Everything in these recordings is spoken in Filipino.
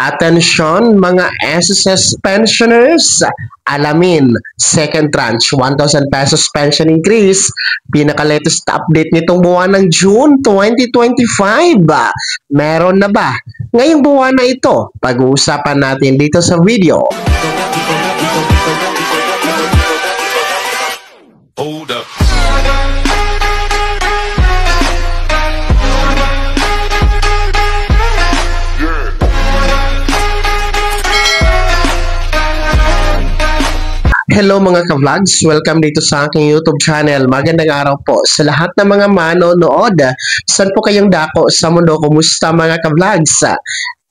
Attention mga SSS pensioners, alamin, second tranche, 1,000 pesos pension increase, pinaka-latest update nitong buwan ng June 2025. Meron na ba? Ngayong buwan na ito, pag-uusapan natin dito sa video. Hold up. Hello mga ka-vlogs! Welcome dito sa aking YouTube channel. Magandang araw po sa lahat ng mga manonood. Saan po kayong dako sa mundo? Kumusta mga ka-vlogs?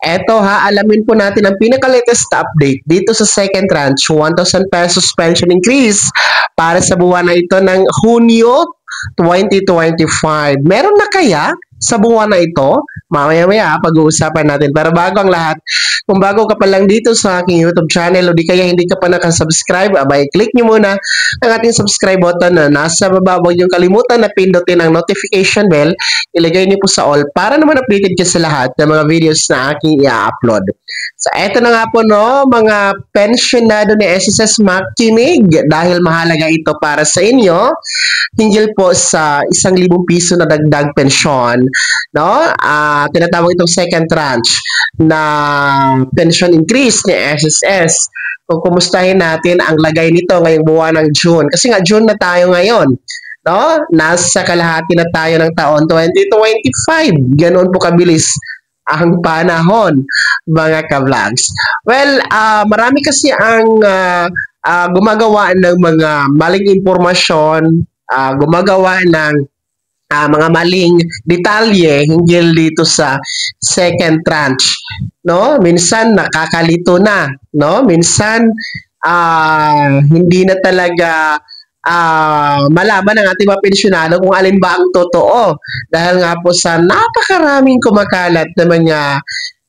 Eto alamin po natin ang pinaka-latest update dito sa second tranche, 1,000 pesos pension increase para sa buwan na ito ng Hunyo 2025. Meron na kaya sa buwan na ito? Mamaya-maya pag-uusapan natin. Pero bago ang lahat, kung bago ka pa lang dito sa aking YouTube channel o di kaya hindi ka pa nakasubscribe, abay click nyo muna ang ating subscribe button na nasa baba. Huwag niyong kalimutan na pindutin ang notification bell. Ilagay niyo po sa all para naman updated ka sa lahat ng mga videos na aking i-upload. So eto na nga po mga pensionado ni SSS, makinig dahil mahalaga ito para sa inyo. Hinggil po sa 1,000 piso na dagdag pensyon, tinatawag itong second tranche na pension increase ni SSS. Kung kumustahin natin ang lagay nito ngayong buwan ng June, kasi nga June na tayo ngayon, nasa kalahati na tayo ng taon 2025. Ganoon po kabilis ang panahon mga ka-vlogs. Well, marami kasi ang gumagawa ng mga maling impormasyon, gumagawa ng mga maling detalye hinggil dito sa second tranche. Minsan nakakalito na, minsan hindi na talaga malaman ng ating mga pensyonado kung alin ba ang totoo dahil nga po sa napakaraming kumakalat na mga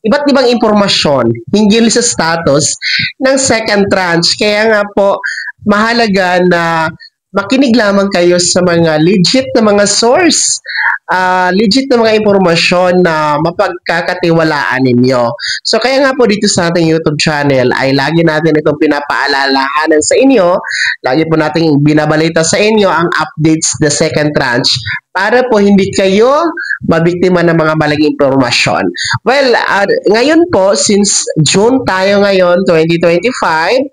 iba't ibang impormasyon hinggil sa status ng second tranche. Kaya nga po mahalaga na makinig lamang kayo sa mga legit na mga source, legit na mga impormasyon na mapagkakatiwalaan ninyo. So kaya nga po dito sa ating YouTube channel ay lagi natin itong pinapaalalahanan sa inyo, lagi po natin binabalita sa inyo ang updates the second tranche para po hindi kayo mabiktima ng mga maling impormasyon. Well, ngayon po, since June tayo ngayon, 2025,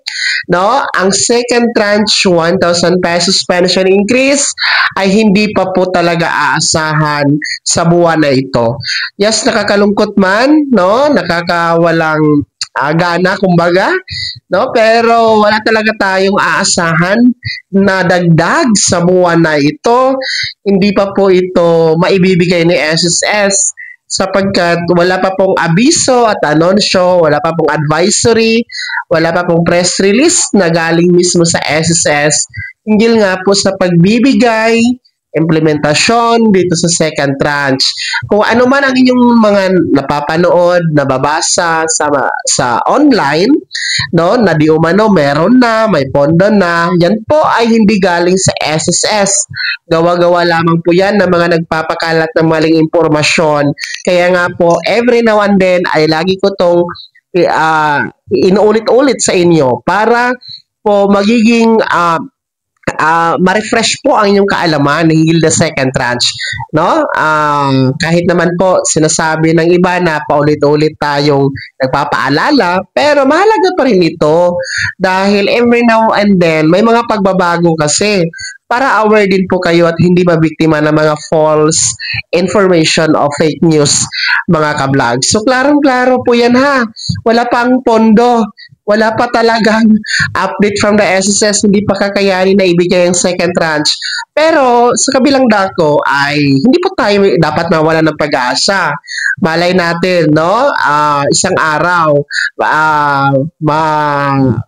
ang second tranche 1,000 pesos pension increase ay hindi pa po talaga aasahan sa buwan na ito. Yes, nakakalungkot man, nakakawalang gana kumbaga, pero wala talaga tayong aasahan na dagdag sa buwan na ito. Hindi pa po ito maibibigay ni SSS sapagkat wala pa pong abiso at anunsyo, wala pa pong advisory, wala pa pong press release na galing mismo sa SSS hinggil nga po sa pagbibigay, implementasyon dito sa second tranche. Kung ano man ang inyong mga napapanood, nababasa sa online, na di umano meron na, may pondo na, yan po ay hindi galing sa SSS. Gawa-gawa lamang po yan ng mga nagpapakalat ng maling impormasyon. Kaya nga po, every now and then ay lagi ko tong inuulit-ulit sa inyo para po magiging ma-refresh po ang inyong kaalaman hinggil the second tranche, kahit naman po sinasabi ng iba na paulit-ulit tayong nagpapaalala, pero mahalaga pa rin ito dahil every now and then may mga pagbabago kasi para aware din po kayo at hindi mabiktima ng mga false information o fake news mga ka-vlog. So klarong-klaro po yan wala pang pondo, wala pa talagang update from the SSS, hindi pa kakayanin na ibigay ang second tranche. Pero sa kabilang dako ay hindi po tayo dapat mawala ng pag-asa. Malay natin, isang araw,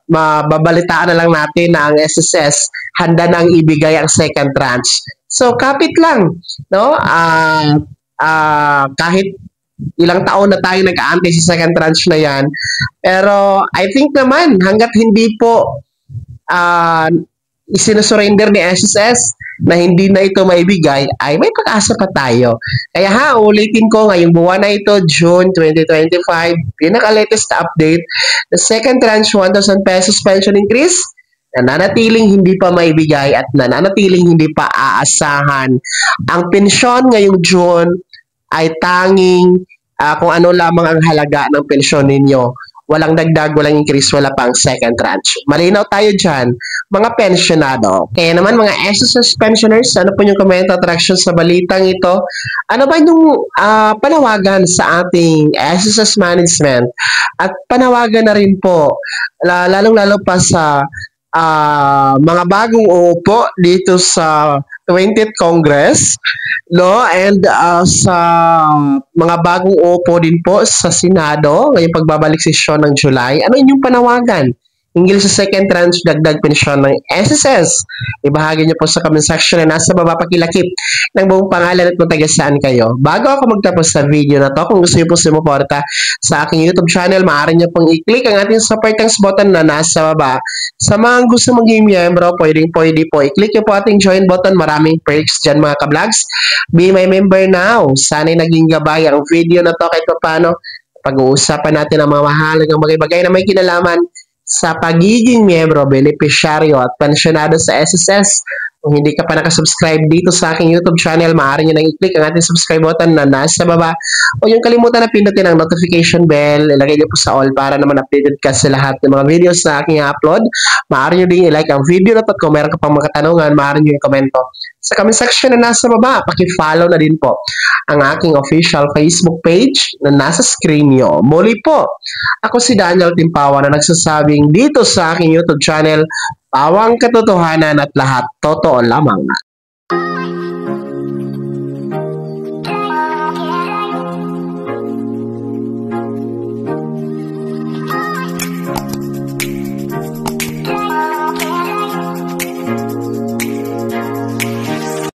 mababalitaan na lang natin na ang SSS handa nang ibigay ang second tranche. So kapit lang, kahit ilang taon na tayo nag-aantay sa second tranche na yan. Pero I think naman hanggat hindi po isinusurrender ni SSS na hindi na ito maibigay, ay may pag-asa pa tayo. Kaya ulitin ko, ngayong buwan na ito, June 2025, pinaka-latest update, the second tranche 1,000 pesos pension increase, nananatiling hindi pa maibigay at nananatiling hindi pa aasahan. Ang pensyon ngayong June ay tanging kung ano lamang ang halaga ng pensyon ninyo. Walang dagdag, walang increase, wala pang second tranche. Malinaw tayo dyan, mga pensionado. Kaya naman mga SSS pensioners, ano po yung comment attraction sa balitang ito? Ano ba yung panawagan sa ating SSS management? At panawagan na rin po, lalong-lalo pa sa mga bagong uupo dito sa 20th Congress, no? And sa mga bagong uupo din po sa Senado ngayong pagbabalik sesyon ng July, ano inyong panawagan hinggil sa second tranche dagdag pensyon ng SSS? Ibahagi niyo po sa comment section na nasa baba pakilakip ng buong pangalan at kung taga saan kayo. Bago ako magtapos sa video na to, kung gusto niyo po sumuporta sa aking YouTube channel, maaari niyo pong i-click ang ating super thanks button na nasa baba. Sa mga gusto maging miyembro, pwede po i-click niyo po ating join button. Maraming perks dyan mga ka-vlogs. Be my member now. Sana'y naging gabay ang video na to kahit paano. Pag-uusapan natin ang mga mahalagang bagay-bagay na may kinalaman sa pagiging miyembro, benepisyaryo at pensyonado sa SSS. Kung hindi ka pa nakasubscribe dito sa aking YouTube channel, maaari nyo nang i-click ang ating subscribe button na nasa baba. O yung kalimutan na pindutin ang notification bell, ilagay nyo po sa all para naman updated ka sa lahat ng mga videos na aking upload. Maaari nyo din i-like ang video na to at kung meron ka pang mga katanungan, maaari nyo i-komento sa comment section na nasa baba. Paki-follow na din po ang aking official Facebook page na nasa screen nyo. Muli po, ako si Daniel Timpawa na nagsasabing dito sa aking YouTube channel, pawang katotohanan at lahat totoo lamang.